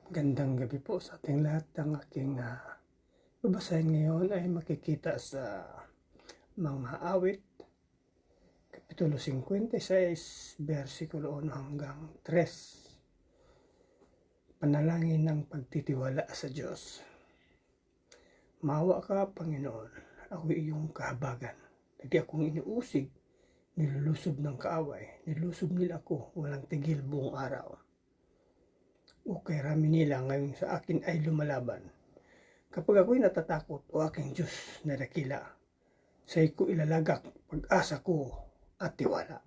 Gandang gabi po sa ating lahat. Ang aking babasahin ngayon ay makikita sa mga awit, Kapitulo 56, versikulo 1 hanggang 3. Panalangin ng pagtitiwala sa Diyos. Maawa ka, Panginoon, ako iyong kahabagan. Lagi akong inuusig, nilulusob ng kaaway, nilusob nila ako, walang tigil buong araw. O kay rami nila ngayon sa akin ay lumalaban. Kapag ako'y natatakot, o aking Diyos na dakila, sa'yo ko ilalagak pag-asa ko at tiwala.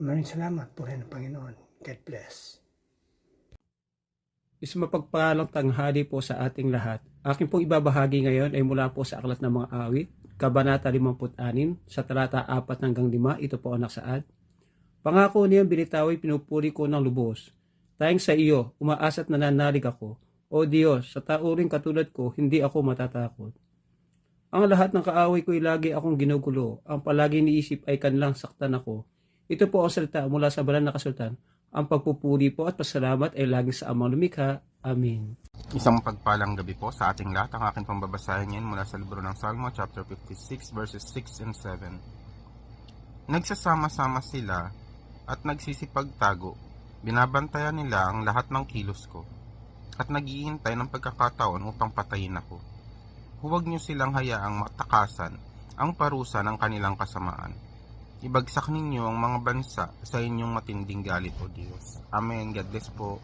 Maraming salamat po rin, Panginoon. God bless. Isang mapagpalang tanghali po sa ating lahat. Aking pong ibabahagi ngayon ay mula po sa Aklat ng Mga Awit, Kabanata 56, sa talata 4 hanggang 5, ito po ang naksaad. Pangako niyang binitawi, pinupuri ko ng lubos. Tayong sa iyo, umaasa't nananalig ako. O Diyos, sa tauring katulad ko, hindi ako matatakot. Ang lahat ng kaaway ko'y lagi akong ginugulo. Ang palagi niisip ay kanilang saktan ako. Ito po ang salita mula sa banal na kasultan. Ang pagpupuri po at pasalamat ay laging sa Amang Lumikha. Amen. Isang pagpalang gabi po sa ating lahat. Ang aking pambabasahin ngayon mula sa libro ng Salmo, chapter 56, verses 6 and 7. Nagsasama-sama sila at nagsisipagtago. Binabantayan nila ang lahat ng kilos ko at nag-iintay ng pagkakataon upang patayin ako. Huwag niyo silang hayaang matakasan ang parusa ng kanilang kasamaan. Ibagsak ninyo ang mga bansa sa inyong matinding galit, O Diyos. Amen. God bless po.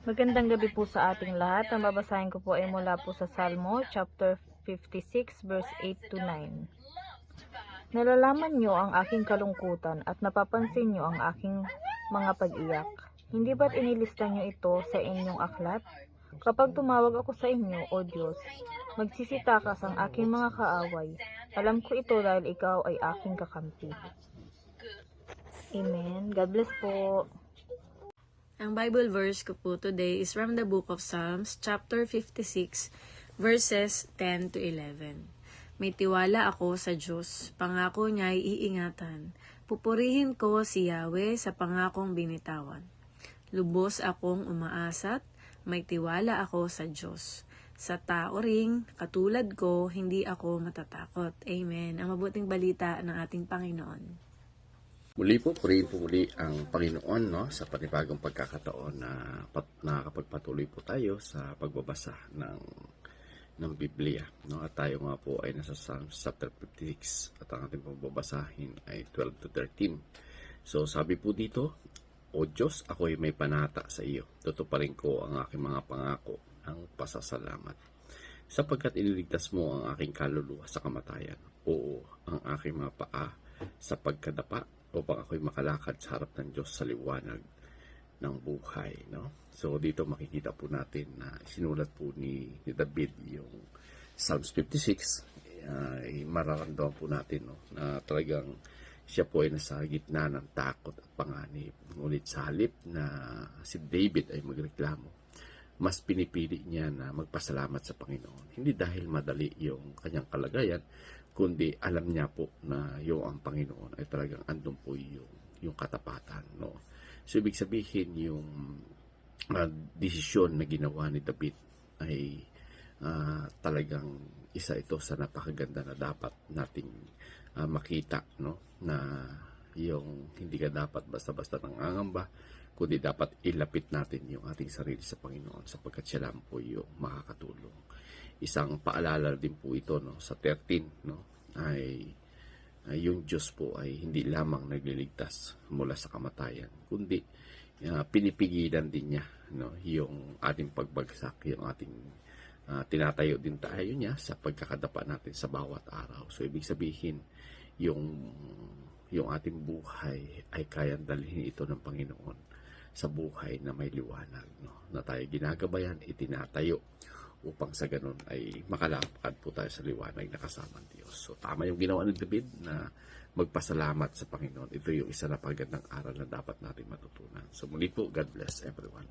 Magandang gabi po sa ating lahat. Ang babasahin ko po ay mula po sa Salmo, chapter 56, verse 8 to 9. Nalalaman niyo ang aking kalungkutan at napapansin niyo ang aking mga pag-iyak. Hindi ba't inilista niyo ito sa inyong aklat? Kapag tumawag ako sa inyo, O Diyos, magsisitakas ang aking mga kaaway. Alam ko ito dahil ikaw ay aking kakampi. Amen. God bless po. Ang Bible verse ko po today is from the book of Psalms, chapter 56, verses 10 to 11. May tiwala ako sa Diyos, pangako niya ay iingatan. Pupurihin ko si Yahweh sa pangakong binitawan. Lubos akong umaasat, may tiwala ako sa Diyos. Sa tao ring, katulad ko, hindi ako matatakot. Amen. Ang mabuting balita ng ating Panginoon. Muli po, purihin po muli ang Panginoon, no, sa panibagong pagkakataon na nakakapagpatuloy po tayo sa pagbabasa ng Biblia. No? At tayo nga po ay nasa Psalms chapter 56 at ang ating pagbabasahin ay 12 to 13. So sabi po dito, O Diyos, ako'y may panata sa iyo. Tutuparin ko ang aking mga pangako ng pasasalamat. Sapagkat iniligtas mo ang aking kaluluwa sa kamatayan. Oo, ang aking mga paa sa pagkadapa upang ako'y makalakad sa harap ng Diyos sa liwanag ng buhay. No? So dito makikita po natin na sinulat po ni David yung Psalms 56. Mararamdaman po natin, no, na talagang siya po ay nasa gitna ng takot at panganib. Ngunit sa halip na si David ay magreklamo, mas pinipili niya na magpasalamat sa Panginoon. Hindi dahil madali yung kanyang kalagayan, kundi alam niya po na yung ang Panginoon ay talagang andun po yung katapatan. No? So ibig sabihin yung desisyon na ginawa ni David ay talagang isa ito sa napakaganda na dapat nating makita, no, na yung hindi ka dapat basta-basta nangangamba, kundi dapat ilapit natin yung ating sarili sa Panginoon sapagkat siya lang po yung makakatulong. Isang paalala din po ito, no, sa 13, no, ay yung Diyos po ay hindi lamang nagliligtas mula sa kamatayan, kundi pinipigilan din niya, no, yung ating pagbagsak, yung ating tinatayo din tayo niya sa pagkakadapa natin sa bawat araw. So ibig sabihin yung ating buhay ay kayang dalhin ito ng Panginoon sa buhay na may liwanag, no, na tayo ginagabayan, itinatayo upang sa ganun ay makalakad po tayo sa liwanag na kasama ng Diyos. So tama yung ginawa ni David na magpasalamat sa Panginoon. Ito yung isa na pagandang aral na dapat natin matutunan. So muli po, God bless everyone.